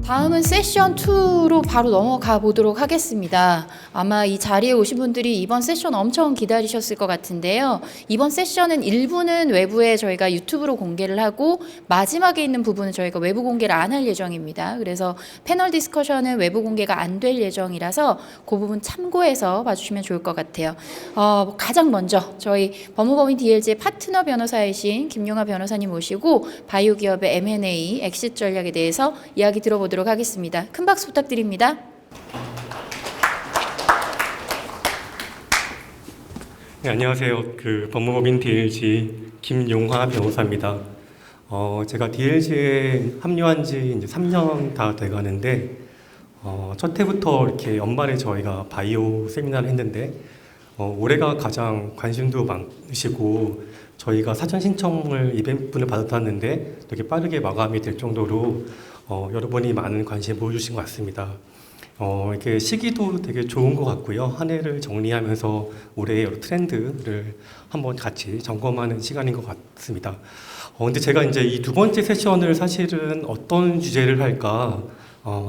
다음은 세션 2로 바로 넘어가 보도록 하겠습니다. 아마 이 자리에 오신 분들이 이번 세션 엄청 기다리셨을 것 같은데요. 이번 세션은 일부는 외부에 저희가 유튜브로 공개를 하고 마지막에 있는 부분은 저희가 외부 공개를 안 할 예정입니다. 그래서 패널 디스커션은 외부 공개가 안 될 예정이라서 그 부분 참고해서 봐주시면 좋을 것 같아요. 가장 먼저 저희 법무법인 DLG의 파트너 변호사이신 김용하 변호사님 모시고 바이오 기업의 M&A 엑시트 전략에 대해서 이야기 들어보도록 하겠습니다. 큰 박수 부탁드립니다. 네, 안녕하세요. 법무법인 DLG 김용하 변호사입니다. 제가 DLG에 합류한 지 이제 3년 다 돼가는데 첫 해부터 이렇게 연말에 저희가 바이오 세미나를 했는데 올해가 가장 관심도 많으시고 저희가 사전 신청을 200분을 받았는데 되게 빠르게 마감이 될 정도로 여러분이 많은 관심 보여주신 것 같습니다. 이렇게 시기도 되게 좋은 것 같고요. 한 해를 정리하면서 올해의 여러 트렌드를 한번 같이 점검하는 시간인 것 같습니다. 근데 제가 이제 이 두 번째 세션을 사실은 어떤 주제를 할까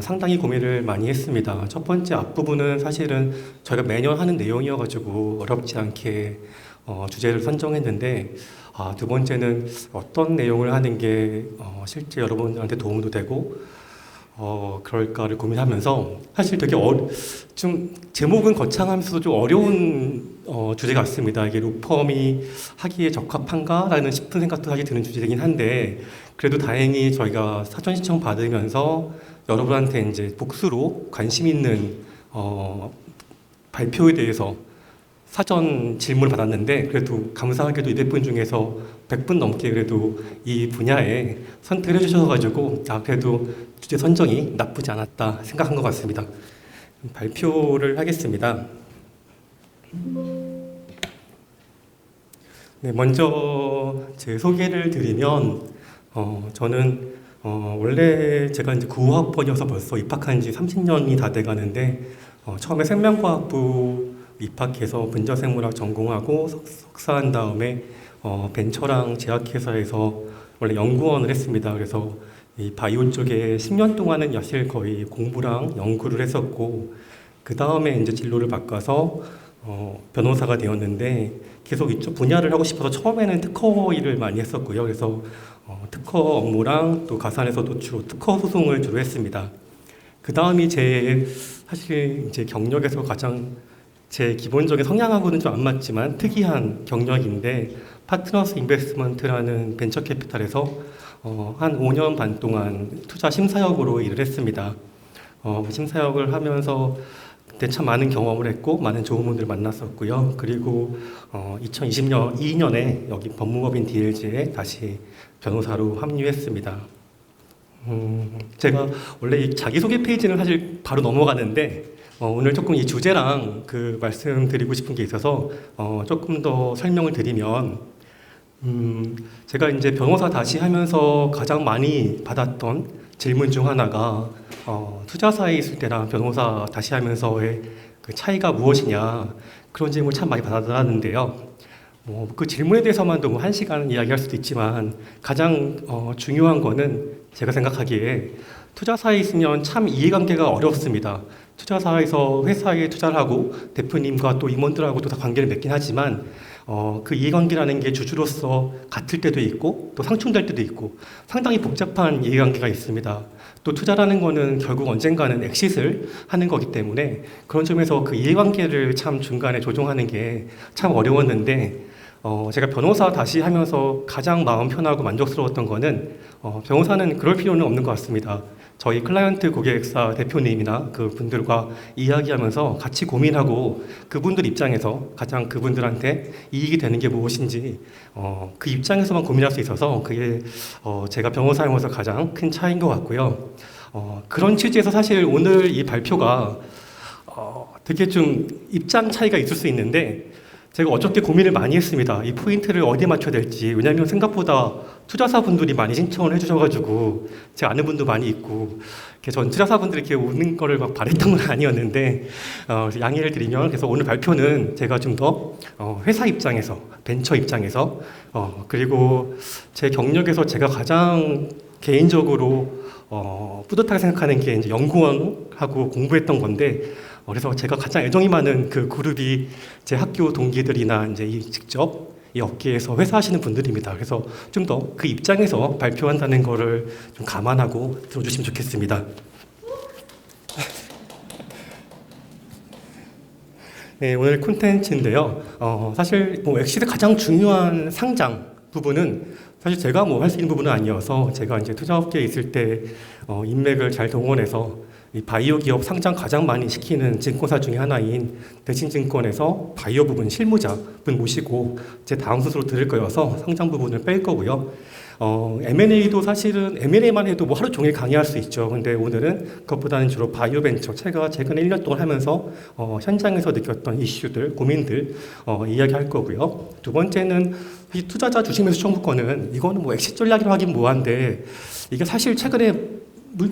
상당히 고민을 많이 했습니다. 첫 번째 앞부분은 사실은 저희가 매년 하는 내용이어가지고 어렵지 않게 주제를 선정했는데 두 번째는 어떤 내용을 하는 게 실제 여러분들한테 도움도 되고 그럴까를 고민하면서 사실 되게 좀 제목은 거창하면서도 좀 어려운 주제 같습니다. 이게 로펌이 하기에 적합한가라는 싶은 생각도 사실 드는 주제이긴 한데 그래도 다행히 저희가 사전 신청 받으면서 여러분한테 이제 복수로 관심 있는 발표에 대해서 사전 질문을 받았는데 그래도 감사하게도 200분 중에서 100분 넘게 그래도 이 분야에 선택을 해주셔가지고 그래도 주제 선정이 나쁘지 않았다 생각한 것 같습니다. 발표를 하겠습니다. 네, 먼저 제 소개를 드리면 저는 원래 제가 이제 9학번이어서 벌써 입학한 지 30년이 다 돼가는데 처음에 생명과학부 입학해서 분자생물학 전공하고 석사한 다음에 벤처랑 제약회사에서 원래 연구원을 했습니다. 그래서 이 바이오 쪽에 10년 동안은 사실 거의 공부랑 연구를 했었고 그 다음에 이제 진로를 바꿔서 변호사가 되었는데 계속 이쪽 분야를 하고 싶어서 처음에는 특허 일을 많이 했었고요. 그래서 특허 업무랑 또 가산에서도 주로 특허 소송을 주로 했습니다. 그 다음이 사실 이제 경력에서 가장 제 기본적인 성향하고는 좀 안 맞지만 특이한 경력인데 파트너스 인베스트먼트라는 벤처 캐피탈에서 한 5년 반 동안 투자 심사역으로 일을 했습니다. 심사역을 하면서 그때 참 많은 경험을 했고 많은 좋은 분들을 만났었고요. 그리고 2022년에 여기 법무법인 DLG에 다시 변호사로 합류했습니다. 제가 원래 이 자기소개 페이지는 사실 바로 넘어가는데 오늘 조금 이 주제랑 말씀드리고 싶은 게 있어서 조금 더 설명을 드리면 제가 이제 변호사 다시 하면서 가장 많이 받았던 질문 중 하나가 투자사에 있을 때랑 변호사 다시 하면서의 그 차이가 무엇이냐 그런 질문을 참 많이 받았는데요. 그 질문에 대해서만도 1시간 이야기할 수도 있지만 가장 중요한 거는 제가 생각하기에 투자사에 있으면 참 이해관계가 어렵습니다. 투자사에서 회사에 투자를 하고 대표님과 또 임원들하고도 다 관계를 맺긴 하지만 그 이해관계라는 게 주주로서 같을 때도 있고 또 상충될 때도 있고 상당히 복잡한 이해관계가 있습니다. 또 투자라는 거는 결국 언젠가는 엑싯을 하는 거기 때문에 그런 점에서 그 이해관계를 참 중간에 조정하는 게 참 어려웠는데 제가 변호사 다시 하면서 가장 마음 편하고 만족스러웠던 거는 변호사는 그럴 필요는 없는 것 같습니다. 저희 클라이언트 고객사 대표님이나 그 분들과 이야기하면서 같이 고민하고 그분들 입장에서 가장 그분들한테 이익이 되는 게 무엇인지 그 입장에서만 고민할 수 있어서 그게 제가 변호사이면서 가장 큰 차이인 것 같고요. 그런 취지에서 사실 오늘 이 발표가 되게 좀 입장 차이가 있을 수 있는데 제가 어저께 고민을 많이 했습니다. 이 포인트를 어디에 맞춰야 될지. 왜냐하면 생각보다 투자사분들이 많이 신청을 해주셔가지고 제가 아는 분도 많이 있고 전 투자사분들이 이렇게 오는 거를 막 바랬던 건 아니었는데 양해를 드리면 그래서 오늘 발표는 제가 좀 더 회사 입장에서 벤처 입장에서 그리고 제 경력에서 제가 가장 개인적으로 뿌듯하게 생각하는 게 이제 연구원하고 공부했던 건데, 그래서 제가 가장 애정이 많은 그 그룹이 제 학교 동기들이나 이제 직접 이 업계에서 회사하시는 분들입니다. 그래서 좀 더 그 입장에서 발표한다는 거를 좀 감안하고 들어주시면 좋겠습니다. 네, 오늘 콘텐츠인데요. 사실 뭐 엑시드 가장 중요한 상장 부분은 사실 제가 뭐 할 수 있는 부분은 아니어서, 제가 이제 투자업계에 있을 때 인맥을 잘 동원해서 이 바이오 기업 상장 가장 많이 시키는 증권사 중에 하나인 대신증권에서 바이오 부분 실무자분 모시고 제 다음 순서로 들을 거여서 상장 부분을 뺄 거고요. M&A도 사실은 M&A만 해도 뭐 하루 종일 강의할 수 있죠. 근데 오늘은 그것보다는 주로 바이오 벤처, 제가 최근 1년 동안 하면서 현장에서 느꼈던 이슈들, 고민들 이야기할 거고요. 두 번째는 이 투자자 주식매수 청구권은, 이거는 뭐 엑시트 전략이라고 하긴 뭐한데, 이게 사실 최근에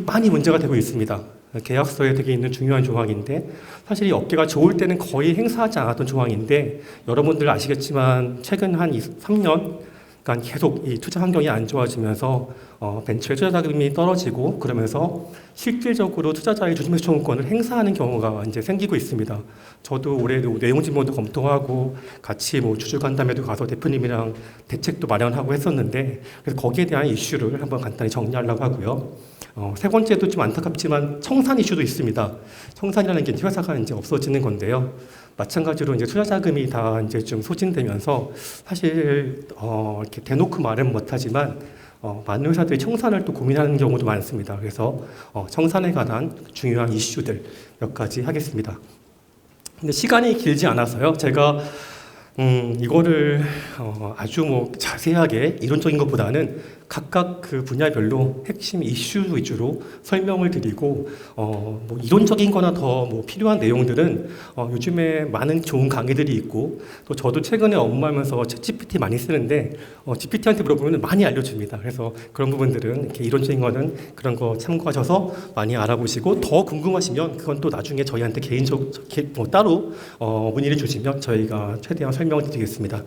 많이 문제가 되고 있습니다. 계약서에 되게 있는 중요한 조항인데, 사실 이 업계가 좋을 때는 거의 행사하지 않았던 조항인데, 여러분들 아시겠지만 최근 한 3년 간 계속 이 투자 환경이 안 좋아지면서 벤처의 투자 자금이 떨어지고, 그러면서 실질적으로 투자자의 주식매수 청구권을 행사하는 경우가 이제 생기고 있습니다. 저도 올해 내용 진보도 검토하고 같이 뭐 주주간담회도 가서 대표님이랑 대책도 마련하고 했었는데, 그래서 거기에 대한 이슈를 한번 간단히 정리하려고 하고요. 세 번째도 좀 안타깝지만 청산 이슈도 있습니다. 청산이라는 게 회사가 이제 없어지는 건데요. 마찬가지로 이제 투자 자금이 다 이제 좀 소진되면서 사실 이렇게 대놓고 말은 못하지만 많은 회사들이 청산을 또 고민하는 경우도 많습니다. 그래서 청산에 관한 중요한 이슈들 몇 가지 하겠습니다. 근데 시간이 길지 않아서요. 제가 이거를 아주 뭐 자세하게 이론적인 것보다는 각각 그 분야별로 핵심 이슈 위주로 설명을 드리고, 뭐 이론적인 거나 더 뭐 필요한 내용들은 요즘에 많은 좋은 강의들이 있고, 또 저도 최근에 업무하면서 GPT 많이 쓰는데 GPT한테 물어보면 많이 알려줍니다. 그래서 그런 부분들은 이렇게 이론적인 거는 그런 거 참고하셔서 많이 알아보시고, 더 궁금하시면 그건 또 나중에 저희한테 개인적으로 뭐 따로 문의를 주시면 저희가 최대한 설명을 드리겠습니다.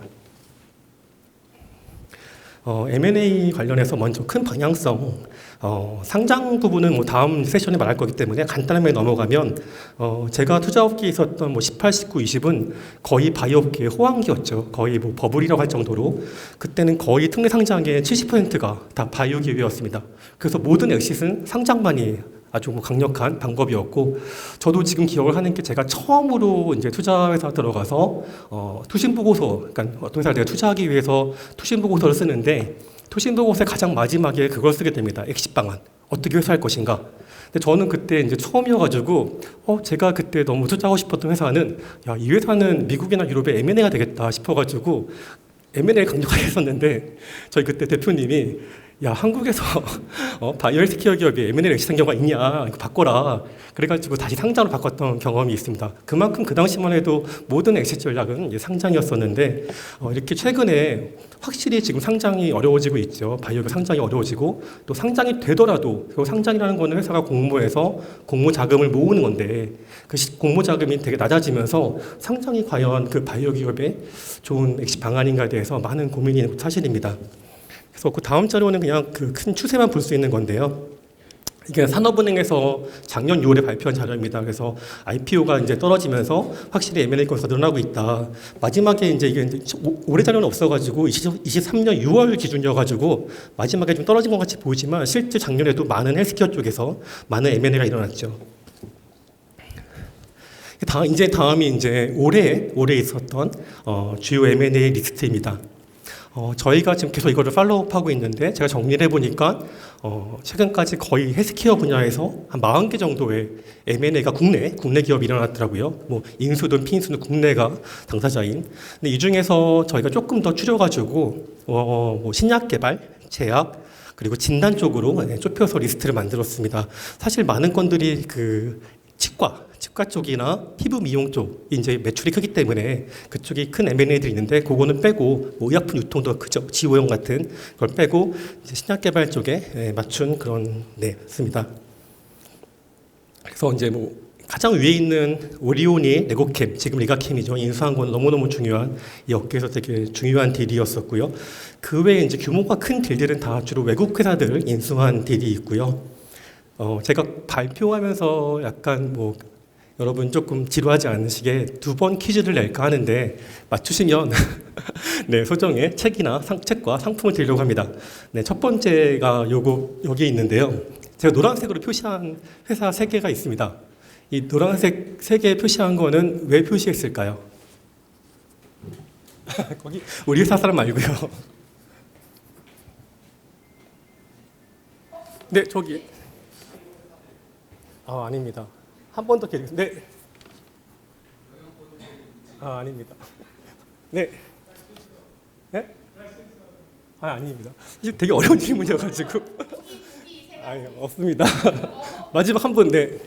M&A 관련해서 먼저 큰 방향성, 상장 부분은 뭐 다음 세션에 말할 거기 때문에 간단하게 넘어가면, 제가 투자업계에 있었던 뭐 18, 19, 20은 거의 바이오업계의 호황기였죠. 거의 뭐 버블이라고 할 정도로 그때는 거의 특례 상장의 70%가 다 바이오 기업이었습니다. 그래서 모든 엑싯은 상장만이 아주 뭐 강력한 방법이었고, 저도 지금 기억을 하는 게, 제가 처음으로 이제 투자회사 들어가서 투신 보고서, 그러니까 어떤 회사를 내가 투자하기 위해서 투신 보고서를 쓰는데, 투신 보고서의 가장 마지막에 그걸 쓰게 됩니다. 엑싯 방안, 어떻게 회수할 것인가. 근데 저는 그때 이제 처음이어가지고 제가 그때 너무 투자하고 싶었던 회사는, 야, 이 회사는 미국이나 유럽의 M&A가 되겠다 싶어가지고 M&A 강력하게 했었는데, 저희 그때 대표님이, 야, 한국에서 바이오 헬스케어 기업이 M&A 엑시트한 경우가 있냐, 이거 바꿔라. 그래가지고 다시 상장으로 바꿨던 경험이 있습니다. 그만큼 그 당시만 해도 모든 엑시트 전략은 이제 상장이었었는데, 이렇게 최근에 확실히 지금 상장이 어려워지고 있죠. 바이오가 상장이 어려워지고, 또 상장이 되더라도, 그 상장이라는 거는 회사가 공모해서 공모 자금을 모으는 건데, 그 공모 자금이 되게 낮아지면서 상장이 과연 그 바이오 기업의 좋은 엑시트 방안인가에 대해서 많은 고민이 있는 사실입니다. 그래서 그 다음 자료는 그냥 그 큰 추세만 볼 수 있는 건데요. 이게 산업은행에서 작년 6월에 발표한 자료입니다. 그래서 IPO가 이제 떨어지면서 확실히 M&A 건수가 늘어나고 있다. 마지막에 이제 이게 올해 자료는 없어가지고 23년 6월 기준이어가지고 마지막에 좀 떨어진 것 같이 보이지만, 실제 작년에도 많은 헬스케어 쪽에서 많은 M&A가 일어났죠. 다음이 이제 올해 있었던 주요 M&A 리스트입니다. 저희가 지금 계속 이거를 팔로우업하고 있는데, 제가 정리를 해보니까 최근까지 거의 헬스케어 분야에서 한 40개 정도의 M&A가 국내 기업이 일어났더라고요. 뭐 인수든 핀수든 국내가 당사자인. 근데 이 중에서 저희가 조금 더 줄여가지고 뭐 신약 개발, 제약, 그리고 진단 쪽으로 좁혀서 리스트를 만들었습니다. 사실 많은 건들이 그 치과 쪽이나 피부 미용 쪽이 이제 매출이 크기 때문에 그쪽이 큰 M&A들이 있는데, 그거는 빼고, 뭐 의약품 유통도 크죠. 지오용 같은 걸 빼고 이제 신약 개발 쪽에 맞춘 그런 습니다. 그래서 이제 뭐 가장 위에 있는 오리온이 레고캠, 지금 리가캠이죠. 인수한 건 너무너무 중요한, 이 업계에서 되게 중요한 딜이었었고요. 그 외에 이제 규모가 큰 딜들은 다 주로 외국 회사들 인수한 딜이 있고요. 제가 발표하면서 약간 뭐 여러분 조금 지루하지 않으시게 2번 퀴즈를 낼까 하는데 맞추시면 네, 소정의 책과 상품을 드리려고 합니다. 네, 첫 번째가 여기 있는데요. 제가 노란색으로 표시한 회사 3개가 있습니다. 이 노란색 3개 표시한 거는 왜 표시했을까요? 거기 우리 회사 사람 말고요. 네, 저기. 아닙니다. 한 번 더 기다리겠습니다. 네. 아닙니다. 네. 네? 아닙니다. 이게 되게 어려운 질문이어가지고. 없습니다. 마지막 한 분, 네.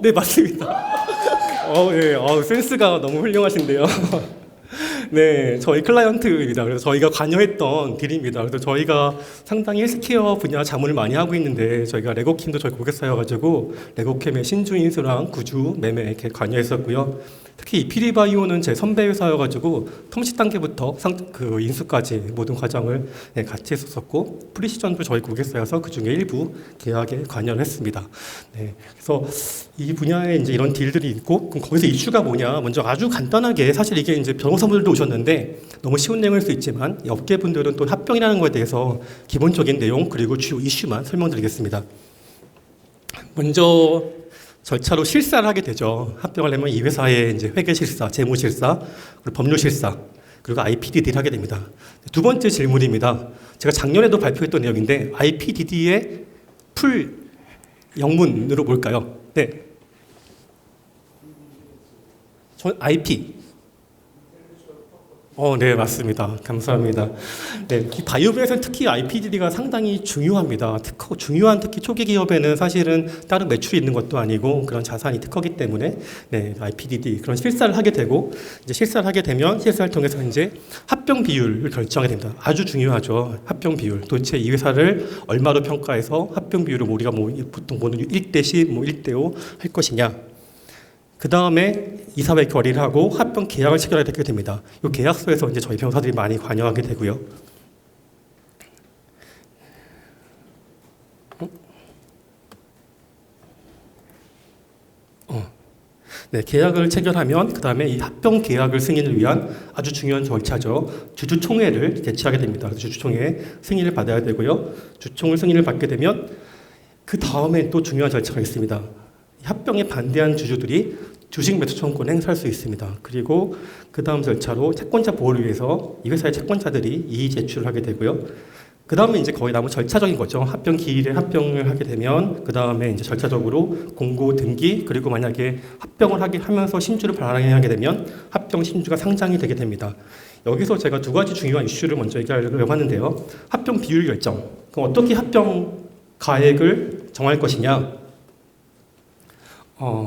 네, 맞습니다. 네, 센스가 너무 훌륭하신데요. 네, 저희 클라이언트입니다. 그래서 저희가 관여했던 딜입니다. 그래서 저희가 상당히 헬스케어 분야 자문을 많이 하고 있는데 저희가 레고캠도 저희 고객사여가지고 레고캠의 신주 인수랑 구주 매매 이렇게 관여했었고요. 특히 이피리바이오는 제 선배 회사여가지고 통시 단계부터 그 인수까지 모든 과정을 같이 했었고 프리시전도 저희 고객사여서 그 중에 일부 계약에 관여를 했습니다. 네, 그래서 이 분야에 이제 이런 딜들이 있고 그럼 거기서 이슈가 뭐냐? 먼저 아주 간단하게 사실 이게 이제 변호사분들도 오셨는데 너무 쉬운 내용일 수 있지만 업계분들은 또 합병이라는 것에 대해서 기본적인 내용 그리고 주요 이슈만 설명드리겠습니다. 먼저 절차로 실사를 하게 되죠. 합병하려면 이 회사의 이제 회계실사, 재무실사, 그리고 법률실사, 그리고 IPDD를 하게 됩니다. 두 번째 질문입니다. 제가 작년에도 발표했던 내용인데 IPDD의 풀 영문으로 뭘까요? 네. IP. 네, 맞습니다. 감사합니다. 네, 이 바이오에서는 특히 IPDD가 상당히 중요합니다. 특히 초기 기업에는 사실은 다른 매출이 있는 것도 아니고 그런 자산이 특허기 때문에 네, IPDD 그런 실사를 하게 되고 이제 실사를 하게 되면 실사를 통해서 이제 합병 비율을 결정하게 됩니다. 아주 중요하죠. 합병 비율. 도대체 이 회사를 얼마로 평가해서 합병 비율을 우리가 보통 보는 1대10, 1대5 할 것이냐. 그 다음에 이사회 결의를 하고 합병 계약을 체결하게 되게 됩니다. 이 계약서에서 이제 저희 변호사들이 많이 관여하게 되고요. 네, 계약을 체결하면 그 다음에 이 합병 계약을 승인을 위한 아주 중요한 절차죠. 주주총회를 개최하게 됩니다. 주주총회 승인을 받아야 되고요. 주총을 승인을 받게 되면 그 다음에 또 중요한 절차가 있습니다. 합병에 반대한 주주들이 주식 매수 청구권을 행사할 수 있습니다. 그리고 그 다음 절차로 채권자 보호를 위해서 이 회사의 채권자들이 이의 제출을 하게 되고요. 그 다음에 이제 거의 남은 절차적인 거죠. 합병 기일에 합병을 하게 되면 그 다음에 이제 절차적으로 공고 등기 그리고 만약에 합병을 하면서 신주를 발행하게 되면 합병 신주가 상장이 되게 됩니다. 여기서 제가 두 가지 중요한 이슈를 먼저 얘기하려고 하는데요. 합병 비율 결정. 그럼 어떻게 합병 가액을 정할 것이냐?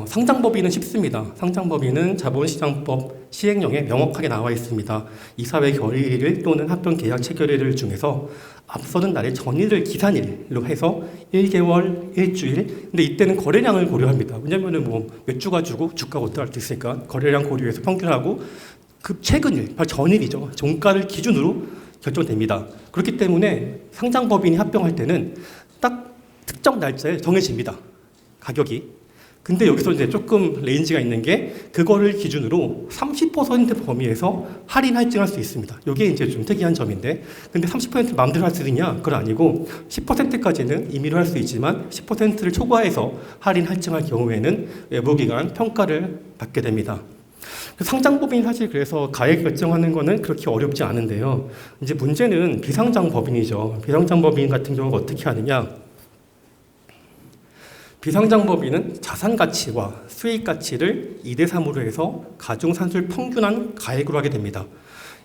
상장법인은 쉽습니다. 상장법인은 자본시장법 시행령에 명확하게 나와 있습니다. 이사회 결의일 또는 합병 계약 체결일 중에서 앞서는 날의 전일을 기산일로 해서 1개월, 일주일. 근데 이때는 거래량을 고려합니다. 왜냐면은 뭐 몇 주 가지고 주가가 어떨 수 있으니까 거래량 고려해서 평균하고 그 최근일, 바로 전일이죠. 종가를 기준으로 결정됩니다. 그렇기 때문에 상장법인이 합병할 때는 딱 특정 날짜에 정해집니다. 가격이. 근데 여기서 이제 조금 레인지가 있는 게 그거를 기준으로 30% 범위에서 할인 할증할 수 있습니다. 이게 이제 좀 특이한 점인데 근데 30% 마음대로 할 수 있냐? 그건 아니고 10%까지는 임의로 할 수 있지만 10%를 초과해서 할인 할증할 경우에는 외부기관 평가를 받게 됩니다. 상장법인 사실 그래서 가액 결정하는 거는 그렇게 어렵지 않은데요. 이제 문제는 비상장법인이죠. 비상장법인 같은 경우가 어떻게 하느냐? 비상장법인은 자산 가치와 수익 가치를 2대3으로 해서 가중산술 평균한 가액으로 하게 됩니다.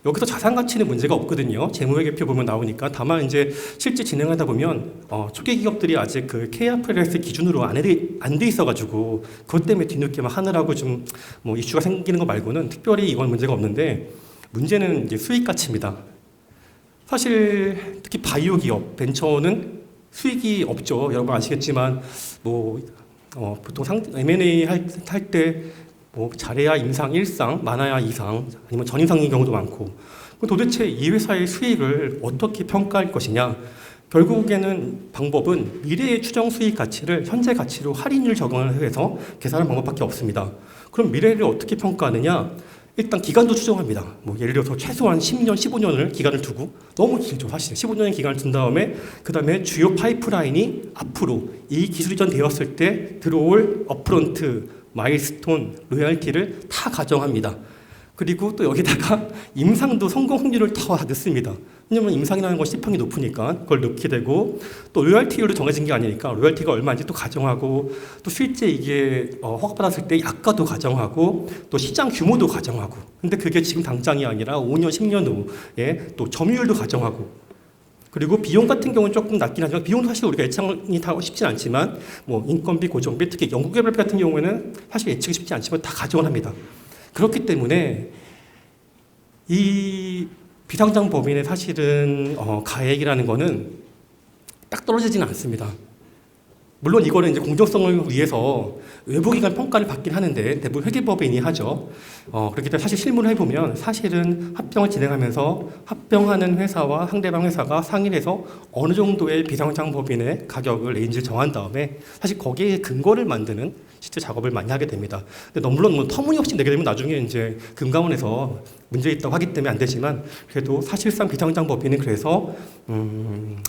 여기서 자산 가치는 문제가 없거든요. 재무회계표 보면 나오니까. 다만 이제 실제 진행하다 보면 초기 기업들이 아직 그 KIFRS 기준으로 안 돼 있어가지고 그것 때문에 뒤늦게 막 하느라고 좀 뭐 이슈가 생기는 거 말고는 특별히 이건 문제가 없는데 문제는 이제 수익 가치입니다. 사실 특히 바이오 기업, 벤처는 수익이 없죠. 여러분 아시겠지만 뭐 보통 M&A 할 때 뭐 잘해야 임상 1상, 많아야 2상, 아니면 전이상인 경우도 많고, 그럼 도대체 이 회사의 수익을 어떻게 평가할 것이냐? 결국에는 방법은 미래의 추정 수익 가치를 현재 가치로 할인율 적용을 해서 계산하는 방법밖에 없습니다. 그럼 미래를 어떻게 평가하느냐? 일단 기간도 추정합니다. 뭐 예를 들어서 최소한 10년, 15년을 기간을 두고, 너무 길죠 사실. 15년의 기간을 둔 다음에 그 다음에 주요 파이프라인이 앞으로 이 기술이 전되었을 때 들어올 업프론트, 마일스톤, 로열티를 다 가정합니다. 그리고 또 여기다가 임상도 성공 확률을 더 넣습니다. 왜냐면 임상이라는 건 시평이 높으니까 그걸 넣게 되고, 또 로열티율도 정해진 게 아니니까 로열티가 얼마인지 또 가정하고, 또 실제 이게 허가받았을 때 약가도 가정하고, 또 시장 규모도 가정하고, 근데 그게 지금 당장이 아니라 5년, 10년 후에 또 점유율도 가정하고, 그리고 비용 같은 경우는 조금 낮긴 하지만, 비용도 사실 우리가 예측이 다 쉽진 않지만, 뭐 인건비, 고정비, 특히 연구개발비 같은 경우에는 사실 예측이 쉽지 않지만 다 가정을 합니다. 그렇기 때문에 이 비상장 법인의 사실은 가액이라는 거는 딱 떨어지지는 않습니다. 물론 이거는 이제 공정성을 위해서 외부기관 평가를 받긴 하는데 대부분 회계법인이 하죠. 그렇기 때문에 사실 실무를 해보면 사실은 합병을 진행하면서 합병하는 회사와 상대방 회사가 상의를 해서 어느 정도의 비상장 법인의 가격을 레인지를 정한 다음에 사실 거기에 근거를 만드는 실제 작업을 많이 하게 됩니다. 근데 물론 뭐 터무니없이 내게 되면 나중에 이제 금감원에서 문제 있다고 하기 때문에 안 되지만, 그래도 사실상 비상장 법인은 그래서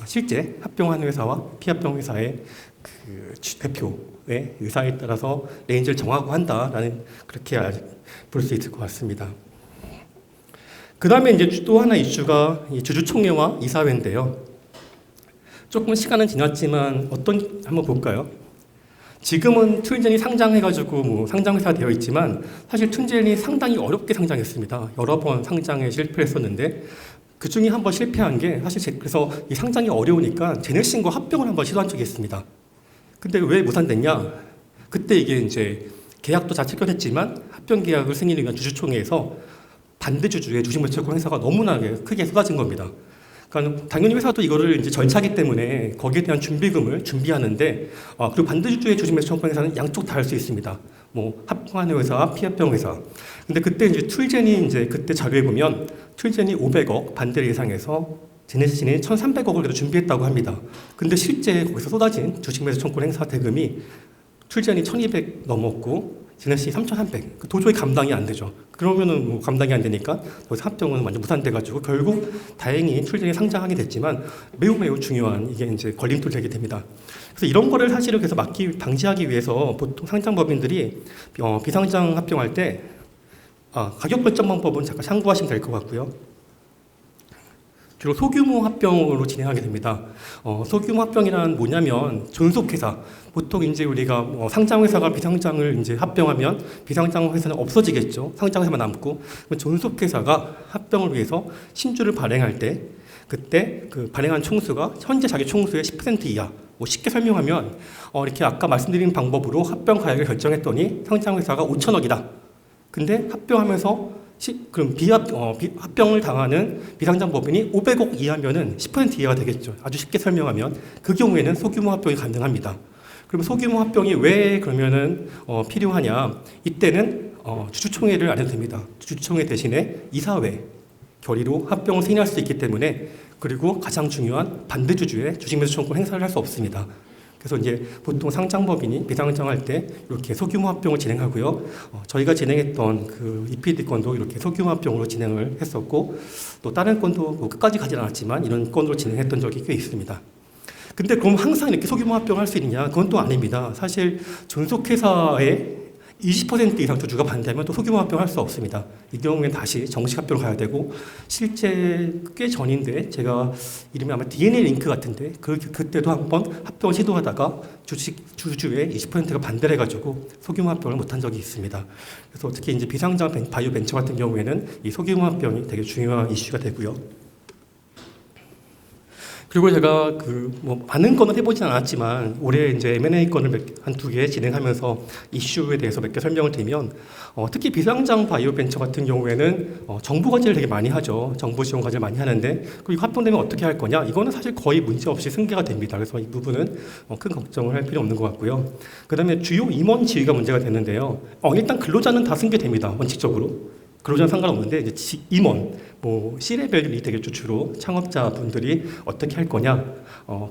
실제 합병하는 회사와 피합병 회사의 그 대표의 의사에 따라서 레인지를 정하고 한다라는, 그렇게 볼 수 있을 것 같습니다. 그 다음에 이제 또 하나 이슈가 이 주주총회와 이사회인데요. 조금 시간은 지났지만 한번 볼까요? 지금은 툴젠이 상장해가지고 뭐 상장회사 되어 있지만, 사실 툴젠이 상당히 어렵게 상장했습니다. 여러 번 상장에 실패했었는데, 그 중에 한 번 실패한 게 사실 그래서 이 상장이 어려우니까 제네신과 합병을 한번 시도한 적이 있습니다. 근데 왜 무산됐냐? 그때 이게 이제 계약도 다 체결했지만 합병 계약을 승인을 위한 주주총회에서 반대 주주의 주식 매출권 행사가 너무나 크게 쏟아진 겁니다. 그러니까 당연히 회사도 이거를 이제 절차기 때문에 거기에 대한 준비금을 준비하는데, 그리고 반대 주주의 주식 매출권 행사는 양쪽 다 할 수 있습니다. 뭐 합병하는 회사와 피합병 회사. 근데 그때 이제 툴젠이 이제 그때 자료에 보면 툴젠이 500억 반대를 예상해서 제네시스는 1,300억을 그래도 준비했다고 합니다. 근데 실제 거기서 쏟아진 주식 매수 청구 행사 대금이 툴젠이 1,200 넘었고 제네시스 3,300. 도저히 감당이 안 되죠. 그러면은 뭐 감당이 안 되니까 거기서 합병은 완전 무산돼가지고 결국 다행히 툴젠이 상장하게 됐지만 매우 중요한 이게 이제 걸림돌 되게 됩니다. 그래서 이런 거를 사실은 그래서 방지하기 위해서 보통 상장법인들이 비상장 합병할 때 가격 결정 방법은 잠깐 참고하시면 될 것 같고요. 주로 소규모 합병으로 진행하게 됩니다. 소규모 합병이란 뭐냐면 존속회사. 보통 이제 우리가 상장회사가 비상장을 이제 합병하면 비상장 회사는 없어지겠죠. 상장회사만 남고. 존속회사가 합병을 위해서 신주를 발행할 때 그때 그 발행한 총수가 현재 자기 총수의 10% 이하. 뭐 쉽게 설명하면 이렇게 아까 말씀드린 방법으로 합병 가액을 결정했더니 상장회사가 5천억이다. 근데 합병하면서 그럼 합병을 당하는 비상장 법인이 500억 이하면은 10% 이하가 되겠죠. 아주 쉽게 설명하면 그 경우에는 소규모 합병이 가능합니다. 그럼 소규모 합병이 왜 그러면은 필요하냐? 이때는 주주총회를 안 해도 됩니다. 주주총회 대신에 이사회 결의로 합병을 승인할 수 있기 때문에, 그리고 가장 중요한 반대 주주의 주식 매수 청구 행사를 할 수 없습니다. 그래서 이제 보통 상장법인이 비상장할 때 이렇게 소규모 합병을 진행하고요. 저희가 진행했던 그 EPD 건도 이렇게 소규모 합병으로 진행을 했었고, 또 다른 건도 뭐 끝까지 가지 않았지만 이런 건으로 진행했던 적이 꽤 있습니다. 근데 그럼 항상 이렇게 소규모 합병을 할 수 있느냐? 그건 또 아닙니다. 사실 존속회사의 20% 이상 주주가 반대하면 또 소규모 합병을 할 수 없습니다. 이 경우에는 다시 정식 합병을 가야 되고, 실제 꽤 전인데 제가 이름이 아마 DNA 링크 같은데 그때도 한번 합병을 시도하다가 주주의 20%가 반대를 해가지고 소규모 합병을 못한 적이 있습니다. 그래서 특히 이제 비상장 바이오 벤처 같은 경우에는 이 소규모 합병이 되게 중요한 이슈가 되고요. 그리고 제가 많은 건을 해보진 않았지만 올해 이제 M&A 건을 한 두 개 진행하면서 이슈에 대해서 몇 개 설명을 드리면 특히 비상장 바이오 벤처 같은 경우에는 정부 과제를 되게 많이 하죠. 정부 지원 과제를 많이 하는데 그리고 합병되면 어떻게 할 거냐? 이거는 사실 거의 문제 없이 승계가 됩니다. 그래서 이 부분은 큰 걱정을 할 필요 없는 것 같고요. 그다음에 주요 임원 지위가 문제가 되는데요. 일단 근로자는 다 승계됩니다. 원칙적으로. 근로자는 상관없는데 이제 임원, C레벨이 되겠죠. 주로 창업자분들이 어떻게 할 거냐,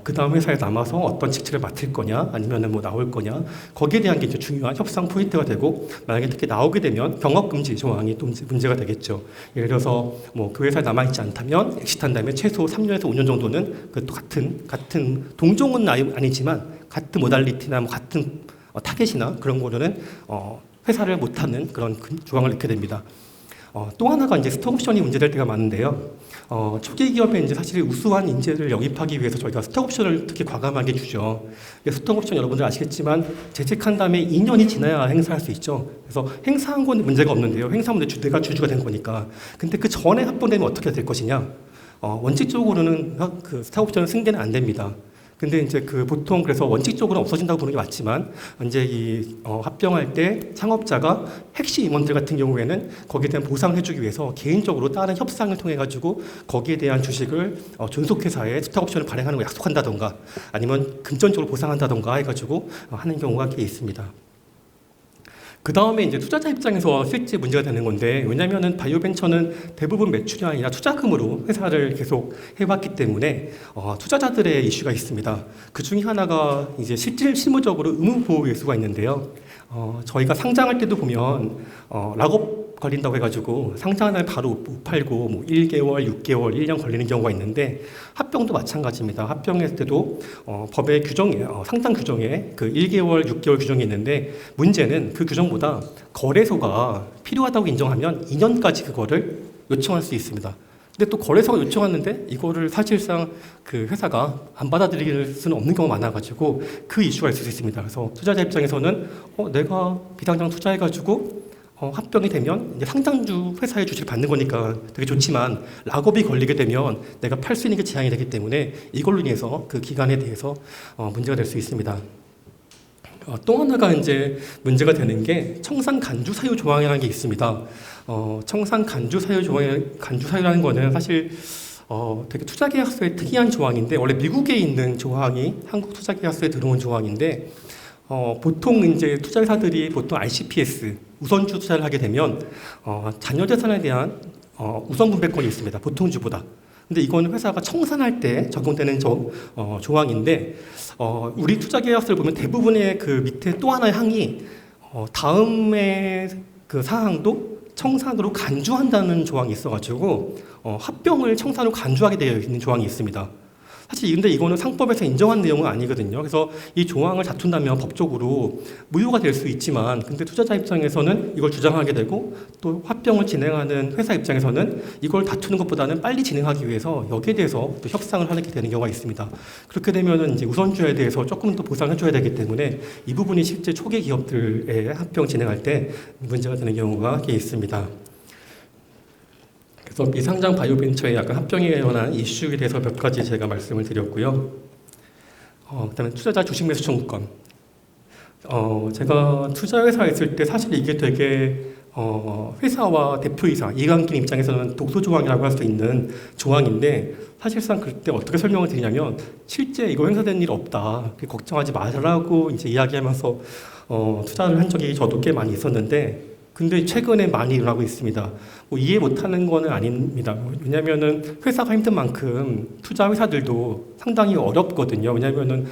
그 다음 회사에 남아서 어떤 직책을 맡을 거냐, 아니면은 나올 거냐, 거기에 대한 게 이제 중요한 협상 포인트가 되고, 만약에 특히 나오게 되면 병업 금지 조항이 또 문제가 되겠죠. 예를 들어서 그 회사에 남아 있지 않다면 엑시트한 다음에 최소 3년에서 5년 정도는 그 같은 동종은 아니지만 같은 모달리티나 같은 타겟이나 그런 거로는 회사를 못하는 그런 조항을 넣게 됩니다. 또 하나가 이제 스톡옵션이 문제될 때가 많은데요. 초기 기업에 이제 사실 우수한 인재를 영입하기 위해서 저희가 스톡옵션을 특히 과감하게 주죠. 스톡옵션 여러분들 아시겠지만 재직한 다음에 2년이 지나야 행사할 수 있죠. 그래서 행사한 건 문제가 없는데요. 행사하면 내가 주주가 된 거니까. 근데 그 전에 합병되면 어떻게 될 것이냐? 원칙적으로는 그 스톡옵션 승계는 안 됩니다. 근데 이제 보통 그래서 원칙적으로 없어진다고 보는 게 맞지만 이제 합병할 때 창업자가 핵심 임원들 같은 경우에는 거기에 대한 보상을 해주기 위해서 개인적으로 다른 협상을 통해 가지고 거기에 대한 주식을 존속회사에 스톡옵션을 발행하는 걸 약속한다던가 아니면 금전적으로 보상한다던가 해가지고 하는 경우가 꽤 있습니다. 그 다음에 이제 투자자 입장에서 실제 문제가 되는 건데, 왜냐면은 바이오벤처는 대부분 매출이 아니라 투자금으로 회사를 계속 해왔기 때문에 투자자들의 이슈가 있습니다. 그 중에 하나가 이제 실무적으로 의무보호 요소가 있는데요. 저희가 상장할 때도 보면 락업 걸린다고 해가지고 상장한 날 바로 못 팔고 1개월, 6개월, 1년 걸리는 경우가 있는데 합병도 마찬가지입니다. 합병했을 때도 법의 규정에 상장 규정에 그 1개월, 6개월 규정이 있는데 문제는 그 규정보다 거래소가 필요하다고 인정하면 2년까지 그거를 요청할 수 있습니다. 근데 또 거래소가 요청하는데 이거를 사실상 그 회사가 안 받아들일 수는 없는 경우가 많아가지고 그 이슈가 있을 수 있습니다. 그래서 투자자 입장에서는 내가 비상장 투자해가지고 합병이 되면 이제 상장주 회사의 주식을 받는 거니까 되게 좋지만 락업이 걸리게 되면 내가 팔 수 있는 게 제한이 되기 때문에 이걸로 인해서 그 기간에 대해서 문제가 될 수 있습니다. 또 하나가 이제 문제가 되는 게 청산 간주 사유 조항이라는 게 있습니다. 청산 간주 사유라는 거는 사실 되게 투자계약서의 특이한 조항인데 원래 미국에 있는 조항이 한국 투자계약서에 들어온 조항인데 보통 이제 투자회사들이 보통 RCPS 우선주 투자를 하게 되면 자녀 재산에 대한 우선 분배권이 있습니다. 보통주보다. 근데 이거는 회사가 청산할 때 적용되는 조항인데 우리 투자계약서를 보면 대부분의 그 밑에 또 하나의 항이 다음에 그 사항도 청산으로 간주한다는 조항이 있어가지고 합병을 청산으로 간주하게 되어 있는 조항이 있습니다. 사실 근데 이거는 상법에서 인정한 내용은 아니거든요. 그래서 이 조항을 다툰다면 법적으로 무효가 될 수 있지만 근데 투자자 입장에서는 이걸 주장하게 되고 또 합병을 진행하는 회사 입장에서는 이걸 다투는 것보다는 빨리 진행하기 위해서 여기에 대해서 또 협상을 하게 되는 경우가 있습니다. 그렇게 되면은 이제 우선주에 대해서 조금 더 보상해 줘야 되기 때문에 이 부분이 실제 초기 기업들의 합병 진행할 때 문제가 되는 경우가 꽤 있습니다. 그래서 미상장 바이오벤처의 약간 합병에 관한 이슈에 대해서 몇 가지 제가 말씀을 드렸고요. 그다음에 투자자 주식 매수 청구권. 제가 투자회사에 있을 때 사실 이게 되게 회사와 대표이사, 이강기 입장에서는 독소조항이라고 할 수 있는 조항인데 사실상 그때 어떻게 설명을 드리냐면 실제 이거 행사된 일 없다. 걱정하지 말라고 이제 이야기하면서 투자를 한 적이 저도 꽤 많이 있었는데 근데 최근에 많이 일어나고 있습니다. 이해 못하는 거는 아닙니다. 왜냐하면은 회사가 힘든 만큼 투자 회사들도 상당히 어렵거든요. 왜냐하면은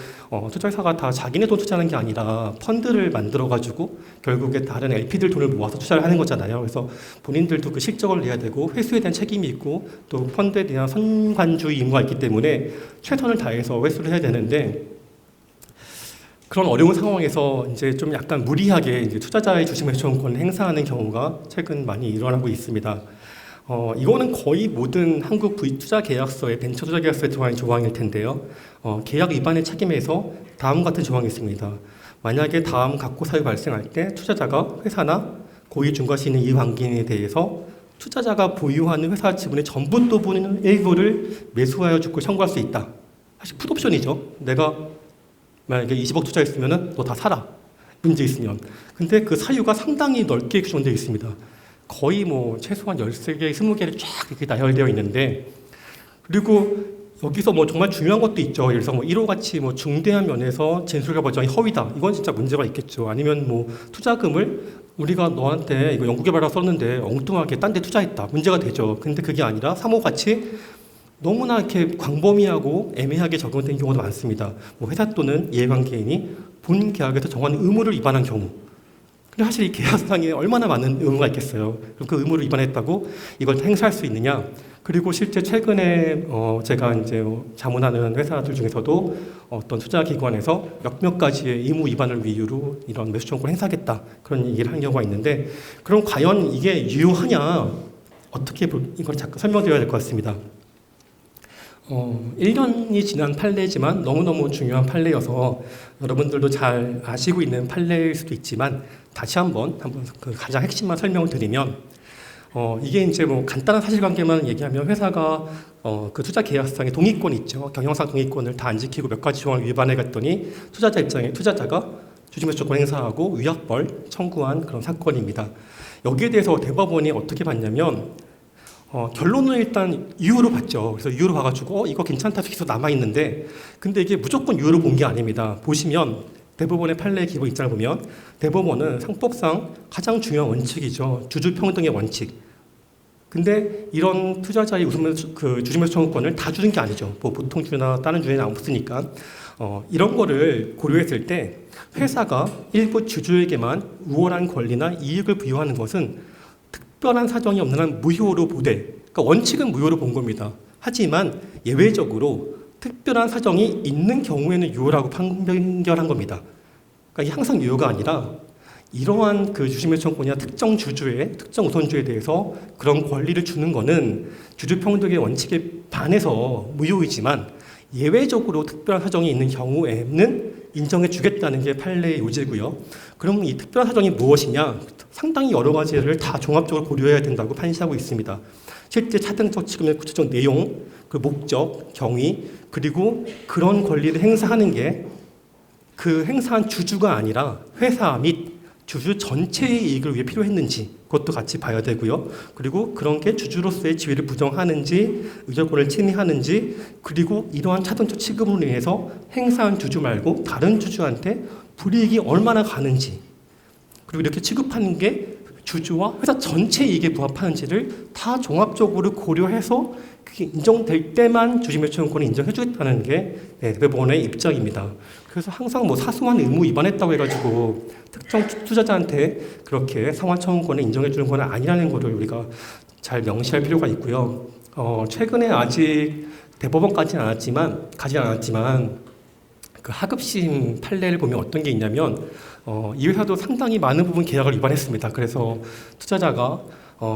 투자회사가 다 자기네 돈 투자하는 게 아니라 펀드를 만들어 가지고 결국에 다른 LP들 돈을 모아서 투자를 하는 거잖아요. 그래서 본인들도 그 실적을 내야 되고 회수에 대한 책임이 있고 또 펀드에 대한 선관주 의무가 있기 때문에 최선을 다해서 회수를 해야 되는데. 그런 어려운 상황에서 이제 좀 약간 무리하게 이제 투자자의 주식 매수 청구권을 행사하는 경우가 최근 많이 일어나고 있습니다. 이거는 거의 모든 한국 투자 계약서의 벤처 투자 계약서에 들어가는 조항일 텐데요. 계약 위반의 책임에서 다음 같은 조항이 있습니다. 만약에 다음 각고 사유 발생할 때 투자자가 회사나 고의 중과시 있는 이환기인에 대해서 투자자가 보유하는 회사 지분의 전부 또는 일부를 매수하여 주고 청구할 수 있다. 사실 풋옵션이죠. 내가 만약에 20억 투자했으면은 너 다 사라. 문제 있으면. 근데 그 사유가 상당히 넓게 규정되어 있습니다. 거의 뭐 최소한 13개, 20개를 쫙 이렇게 나열되어 있는데, 그리고 여기서 뭐 정말 중요한 것도 있죠. 예를 들어서 뭐 1호 같이 뭐 중대한 면에서 진술과 보장이 허위다. 이건 진짜 문제가 있겠죠. 아니면 뭐 투자금을 우리가 너한테 이거 연구개발하러 썼는데 엉뚱하게 딴 데 투자했다. 문제가 되죠. 근데 그게 아니라 3호 같이 너무나 이렇게 광범위하고 애매하게 적용된 경우도 많습니다. 뭐 회사 또는 이해관계인이 본 계약에서 정한 의무를 위반한 경우. 근데 사실 이 계약상에 얼마나 많은 의무가 있겠어요. 그럼 그 의무를 위반했다고 이걸 행사할 수 있느냐? 그리고 실제 최근에 제가 이제 자문하는 회사들 중에서도 어떤 투자 기관에서 몇몇 가지의 의무 위반을 이유로 이런 매수 청구를 행사하겠다 그런 얘기를 한 경우가 있는데, 그럼 과연 이게 유효하냐? 어떻게 이걸 잠깐 설명드려야 될 것 같습니다. 1년이 지난 판례지만 너무너무 중요한 판례여서 여러분들도 잘 아시고 있는 판례일 수도 있지만 다시 한번 그 가장 핵심만 설명을 드리면, 이게 이제 뭐 간단한 사실관계만 얘기하면 회사가 그 투자 계약상의 동의권 있죠. 경영상 동의권을 다 안 지키고 몇 가지 조항을 위반해 갔더니 투자자가 주식매수 조건 행사하고 위약벌 청구한 그런 사건입니다. 여기에 대해서 대법원이 어떻게 봤냐면 결론을 일단 유효로 봤죠. 그래서 유효로 봐가지고 이거 괜찮다 해서 남아있는데, 근데 이게 무조건 유효로 본 게 아닙니다. 보시면 대법원의 판례 기본 입장을 보면 대법원은 상법상 가장 중요한 원칙이죠. 주주평등의 원칙. 근데 이런 투자자의 그 주식매수 청구권을 다 주는 게 아니죠. 뭐 보통 주나 다른 주에는 없으니까. 이런 거를 고려했을 때 회사가 일부 주주에게만 우월한 권리나 이익을 부여하는 것은 특별한 사정이 없는 한 무효로 보되, 그러니까 원칙은 무효로 본 겁니다. 하지만 예외적으로 특별한 사정이 있는 경우에는 유효라고 판결한 겁니다. 그러니까 이게 항상 유효가 아니라 이러한 그 주식매수 청구권이나 특정 주주의 특정 우선주에 대해서 그런 권리를 주는 것은 주주평등의 원칙에 반해서 무효이지만 예외적으로 특별한 사정이 있는 경우에는 인정해 주겠다는 게 판례의 요지고요. 그럼 이 특별한 사정이 무엇이냐? 상당히 여러 가지를 다 종합적으로 고려해야 된다고 판시하고 있습니다. 실제 차등적 지급의 구체적 내용, 그 목적, 경위, 그리고 그런 권리를 행사하는 게 그 행사한 주주가 아니라 회사 및 주주 전체의 이익을 위해 필요했는지 그것도 같이 봐야 되고요. 그리고 그런 게 주주로서의 지위를 부정하는지 의결권을 침해하는지, 그리고 이러한 차등적 취급으로 인해서 행사한 주주 말고 다른 주주한테 불이익이 얼마나 가는지, 그리고 이렇게 취급하는 게 주주와 회사 전체 이익에 부합하는지를 다 종합적으로 고려해서 그게 인정될 때만 주식매수 청구권을 인정해 주겠다는 게 대법원의 입장입니다. 그래서 항상 뭐 사소한 의무 위반했다고 해가지고 특정 투자자한테 그렇게 상환 청구권을 인정해 주는 건 아니라는 것을 우리가 잘 명시할 필요가 있고요. 최근에 아직 대법원까지는 가지 않았지만 그 하급심 판례를 보면 어떤 게 있냐면 이 회사도 상당히 많은 부분 계약을 위반했습니다. 그래서 투자자가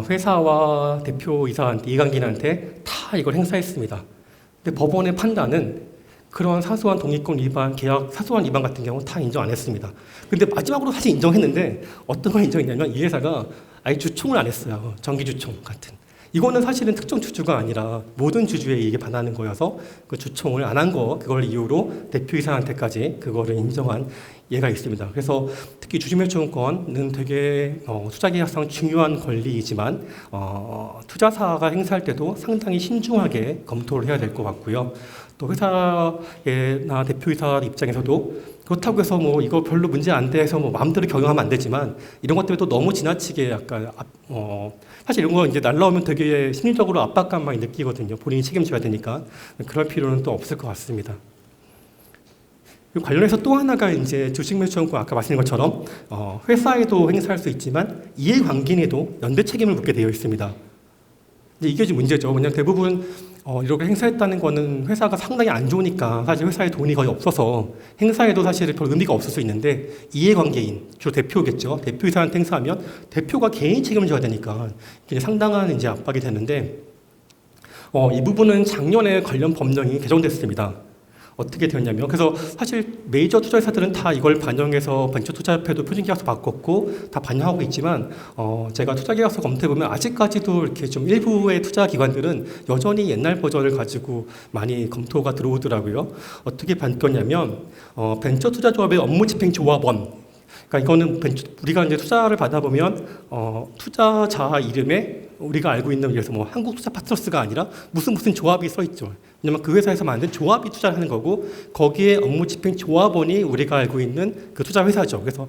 회사와 대표이사한테 이해관계인한테 다 이걸 행사했습니다. 근데 법원의 판단은 그런 사소한 동의권 위반, 계약 사소한 위반 같은 경우 다 인정 안 했습니다. 근데 마지막으로 사실 인정했는데 어떤 걸 인정했냐면 이 회사가 아예 주총을 안 했어요. 정기주총 같은. 이거는 사실은 특정 주주가 아니라 모든 주주의 이익에 반하는 거여서 그 주총을 안 한 거, 그걸 이유로 대표이사한테까지 그거를 인정한 예가 있습니다. 그래서 특히 주식매수 청구권은 되게 투자계약상 중요한 권리이지만 투자사가 행사할 때도 상당히 신중하게 검토를 해야 될 것 같고요. 또 회사나 대표이사 입장에서도 그렇다고 해서 뭐 이거 별로 문제 안 돼서 뭐 마음대로 경영하면 안 되지만 이런 것 때문에 또 너무 지나치게 약간 사실 이런 거 이제 날라오면 되게 심리적으로 압박감 많이 느끼거든요. 본인이 책임져야 되니까. 그럴 필요는 또 없을 것 같습니다. 그리고 관련해서 또 하나가 이제 주식매수 청구권, 아까 말씀드린 것처럼 회사에도 행사할 수 있지만 이해관계인에도 연대 책임을 묻게 되어 있습니다. 이게 좀 문제죠. 왜냐하면 대부분 이렇게 행사했다는 거는 회사가 상당히 안 좋으니까 사실 회사에 돈이 거의 없어서 행사에도 사실 별 의미가 없을 수 있는데, 이해관계인, 주로 대표겠죠. 대표이사한테 행사하면 대표가 개인 책임을 져야 되니까 이게 상당한 이제 압박이 되는데, 이 부분은 작년에 관련 법령이 개정됐습니다. 어떻게 되었냐면, 그래서 사실 메이저 투자회사들은 다 이걸 반영해서 벤처투자협회도 표준계약서 바꿨고 다 반영하고 있지만 제가 투자계약서 검토해보면 아직까지도 이렇게 좀 일부의 투자기관들은 여전히 옛날 버전을 가지고 많이 검토가 들어오더라고요. 어떻게 바뀌었냐면 벤처투자조합의 업무집행조합원, 그러니까 이거는 우리가 이제 투자를 받아보면 투자자 이름에 우리가 알고 있는, 예를 들어서 뭐 한국투자파트너스가 아니라 무슨 조합이 써 있죠. 왜냐면 그 회사에서 만든 조합이 투자를 하는 거고, 거기에 업무집행조합원이 우리가 알고 있는 그 투자회사죠. 그래서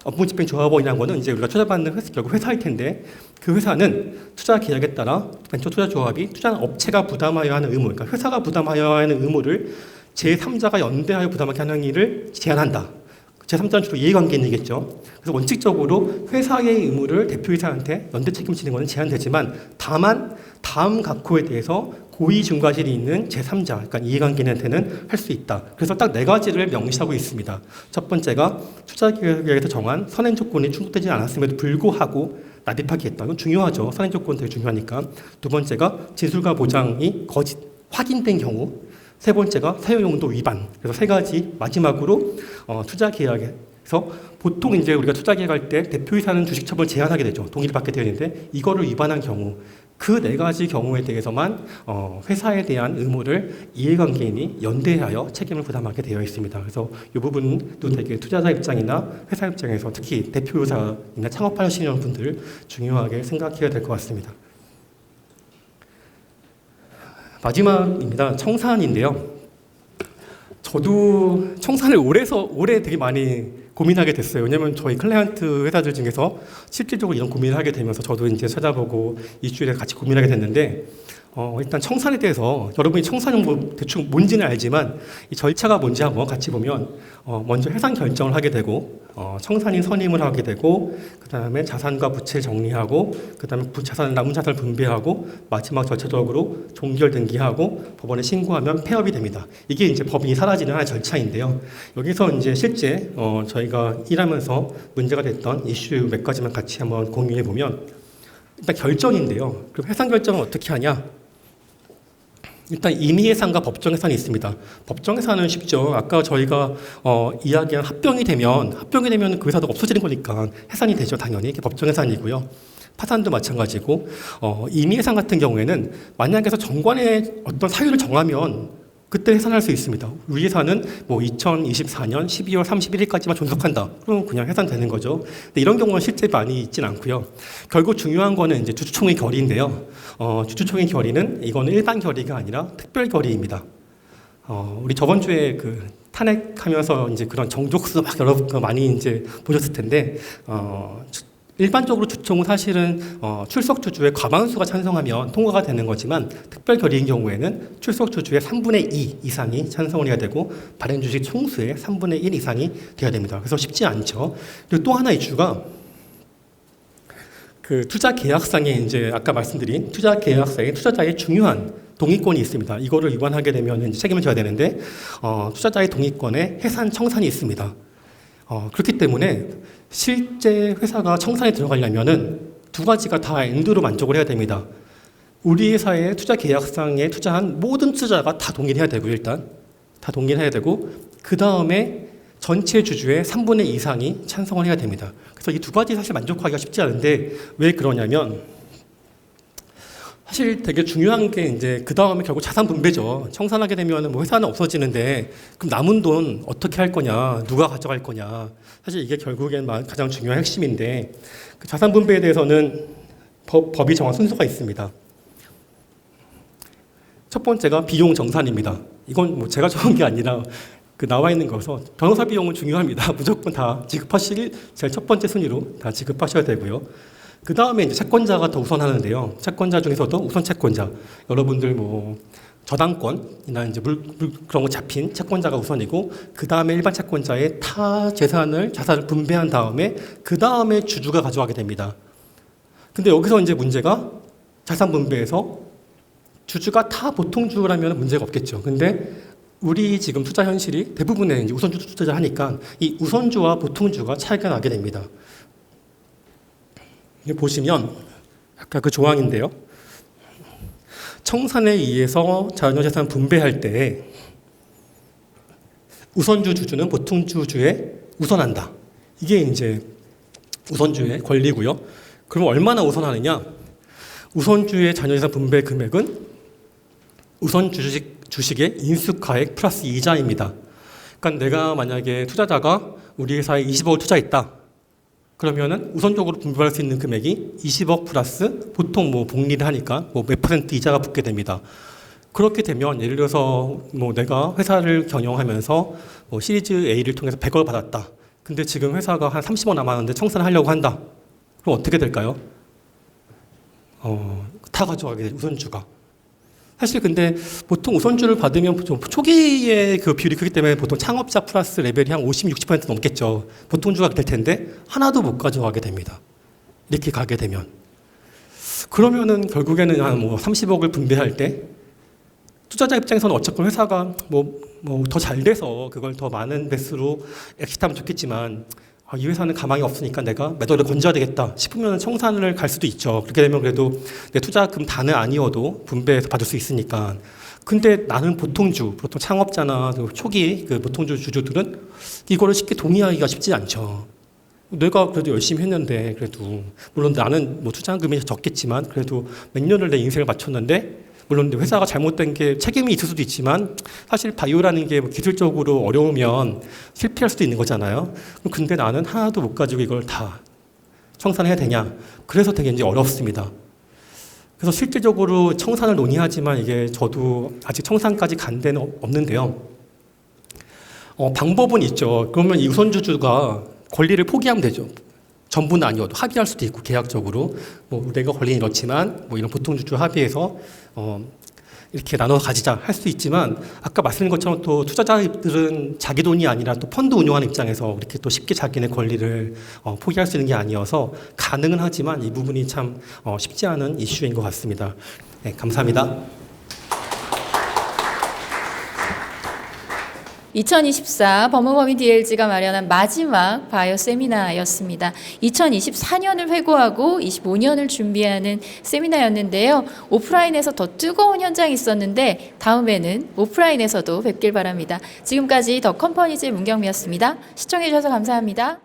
업무집행조합원이라는 거는 이제 우리가 투자받는 회사, 결국 회사일 텐데, 그 회사는 투자 계약에 따라 벤처투자조합이 투자하는 업체가 부담하여야 하는 의무, 그러니까 회사가 부담하여야 하는 의무를 제3자가 연대하여 부담하게 하는 일을 제한한다. 제3자는 주로 이해관계인이겠죠. 그래서 원칙적으로 회사의 의무를 대표이사한테 연대 책임지는 것은 제한되지만, 다만 다음 각호에 대해서 고의 중과실이 있는 제3자, 그러니까 이해관계인한테는 할 수 있다. 그래서 딱 4가지를 명시하고 있습니다. 첫 번째가 투자계약에서 정한 선행 조건이 충족되지 않았음에도 불구하고 납입하기 했다. 이건 중요하죠. 선행 조건 되게 중요하니까. 두 번째가 진술과 보장이 확인된 경우. 세 번째가 사용용도 위반. 그래서 3가지. 마지막으로 투자 계약에서 보통 이제 우리가 투자 계약할 때 대표이사는 주식 처분을 제한하게 되죠. 동의를 받게 되어 있는데, 이거를 위반한 경우, 그 4가지 경우에 대해서만 회사에 대한 의무를 이해관계인이 연대하여 책임을 부담하게 되어 있습니다. 그래서 이 부분도 되게 투자자 입장이나 회사 입장에서 특히 대표이사나 창업하시는 분들 중요하게 생각해야 될 것 같습니다. 마지막입니다. 청산인데요. 저도 청산을 올해 되게 많이 고민하게 됐어요. 왜냐면 저희 클라이언트 회사들 중에서 실질적으로 이런 고민을 하게 되면서 저도 이제 찾아보고 이슈에 같이 고민하게 됐는데, 일단 청산에 대해서 여러분이 청산은 뭐 대충 뭔지는 알지만 이 절차가 뭔지 한번 같이 보면, 먼저 해산 결정을 하게 되고, 청산인 선임을 하게 되고, 그 다음에 자산과 부채를 정리하고, 그 다음에 남은 자산을 분배하고, 마지막 절차적으로 종결 등기하고 법원에 신고하면 폐업이 됩니다. 이게 이제 법인이 사라지는 하나의 절차인데요. 여기서 이제 실제 저희가 일하면서 문제가 됐던 이슈 몇 가지만 같이 한번 공유해 보면, 일단 결정인데요. 그럼 해산 결정은 어떻게 하냐? 일단 임의해산과 법정해산이 있습니다. 법정해산은 쉽죠. 아까 저희가 이야기한 합병이 되면 그 회사도 없어지는 거니까 해산이 되죠. 당연히. 이게 법정해산이고요. 파산도 마찬가지고, 임의해산 같은 경우에는 만약에서 정관의 어떤 사유를 정하면 그때 해산할 수 있습니다. 우리 회사는 뭐 2024년 12월 31일까지만 존속한다. 그럼 그냥 해산되는 거죠. 근데 이런 경우는 실제 많이 있진 않고요. 결국 중요한 거는 이제 주주총회 결의인데요. 주주총회 결의는 이거는 일반 결의가 아니라 특별 결의입니다. 우리 저번 주에 그 탄핵하면서 이제 그런 정족수 막 여러 많이 이제 보셨을 텐데, 일반적으로 주총은 사실은 출석 주주의 과반수가 찬성하면 통과가 되는 거지만, 특별 결의인 경우에는 출석 주주의 3분의 2 이상이 찬성을 해야 되고 발행 주식 총수의 3분의 1 이상이 돼야 됩니다. 그래서 쉽지 않죠. 그리고 또 하나 이슈가 그 투자 계약상에 이제 아까 말씀드린 투자 계약상에 투자자의 중요한 동의권이 있습니다. 이거를 위반하게 되면 이제 책임을 져야 되는데, 투자자의 동의권에 해산 청산이 있습니다. 그렇기 때문에 실제 회사가 청산에 들어가려면은 2가지가 다 엔드로 만족을 해야 됩니다. 우리 회사의 투자 계약상에 투자한 모든 투자자가 다 동의를 해야 되고, 일단 다 동의를 해야 되고, 그 다음에 전체 주주의 3분의 2 이상이 찬성을 해야 됩니다. 그래서 이 2가지 사실 만족하기가 쉽지 않은데, 왜 그러냐면 사실 되게 중요한 게 이제 그 다음에 결국 자산 분배죠. 청산하게 되면 뭐 회사는 없어지는데, 그럼 남은 돈 어떻게 할 거냐, 누가 가져갈 거냐. 사실 이게 결국엔 가장 중요한 핵심인데, 그 자산 분배에 대해서는 법이 정한 순서가 있습니다. 첫 번째가 비용 정산입니다. 이건 뭐 제가 정한 게 아니라 그 나와 있는 거서, 변호사 비용은 중요합니다. 무조건 다 제일 첫 번째 순위로 다 지급하셔야 되고요. 그 다음에 이제 채권자가 더 우선하는데요. 채권자 중에서도 우선 채권자, 여러분들 뭐 저당권이나 이제 그런 거 잡힌 채권자가 우선이고, 그 다음에 일반 채권자의 자산을 분배한 다음에 그 다음에 주주가 가져가게 됩니다. 근데 여기서 이제 문제가 자산 분배에서 주주가 다 보통주라면 문제가 없겠죠. 근데 우리 지금 투자 현실이 대부분의 이제 우선주 투자를 하니까 이 우선주와 보통주가 차이가 나게 됩니다. 보시면 아까 그 조항인데요. 청산에 의해서 자녀재산 분배할 때 우선주 주주는 보통주주에 우선한다. 이게 이제 우선주의 권리고요. 그럼 얼마나 우선하느냐? 우선주의 자녀재산 분배 금액은 우선 주식의 인수가액 플러스 이자입니다. 그러니까 내가 만약에 투자자가 우리 회사에 20억을 투자했다. 그러면은 우선적으로 분배할 수 있는 금액이 20억 플러스 보통 뭐 복리를 하니까 뭐 몇 퍼센트 이자가 붙게 됩니다. 그렇게 되면 예를 들어서 뭐 내가 회사를 경영하면서 뭐 시리즈 A를 통해서 100억을 받았다. 근데 지금 회사가 한 30억 남았는데 청산을 하려고 한다. 그럼 어떻게 될까요? 다 가져가게 돼, 우선주가. 사실 근데 보통 우선주를 받으면 좀 초기에 그 비율이 크기 때문에 보통 창업자 플러스 레벨이 한 50, 60% 넘겠죠. 보통주가 될 텐데 하나도 못 가져가게 됩니다. 이렇게 가게 되면. 그러면은 결국에는 한 뭐 30억을 분배할 때 투자자 입장에서는 어쨌건 회사가 뭐 더 잘 돼서 그걸 더 많은 배수로 엑시트하면 좋겠지만 이 회사는 가망이 없으니까 내가 매도를 건져야 되겠다 싶으면 청산을 갈 수도 있죠. 그렇게 되면 그래도 내 투자금 다는 아니어도 분배해서 받을 수 있으니까. 근데 나는 보통 창업자나 초기 그 보통주 주주들은 이거를 쉽게 동의하기가 쉽지 않죠. 내가 그래도 열심히 했는데 그래도 물론 나는 뭐 투자금이 적겠지만 그래도 몇 년을 내 인생을 바쳤는데 물론 회사가 잘못된 게 책임이 있을 수도 있지만 사실 바이오라는 게 기술적으로 어려우면 실패할 수도 있는 거잖아요. 근데 나는 하나도 못 가지고 이걸 다 청산해야 되냐. 그래서 되게 이제 어렵습니다. 그래서 실질적으로 청산을 논의하지만 이게 저도 아직 청산까지 간 데는 없는데요. 방법은 있죠. 그러면 이 우선주주가 권리를 포기하면 되죠. 전부는 아니어도 합의할 수도 있고 계약적으로 뭐 내가 권리는 이렇지만 뭐 이런 보통주주 합의해서 이렇게 나눠 가지자 할 수 있지만 아까 말씀드린 것처럼 또 투자자들은 자기 돈이 아니라 또 펀드 운용하는 입장에서 이렇게 또 쉽게 자기네 권리를 포기할 수 있는 게 아니어서 가능은 하지만 이 부분이 참 쉽지 않은 이슈인 것 같습니다. 네, 감사합니다. 2024 법무법인 DLG가 마련한 마지막 바이오 세미나였습니다. 2024년을 회고하고 25년을 준비하는 세미나였는데요. 오프라인에서 더 뜨거운 현장이 있었는데 다음에는 오프라인에서도 뵙길 바랍니다. 지금까지 더 컴퍼니즈의 문경미였습니다. 시청해 주셔서 감사합니다.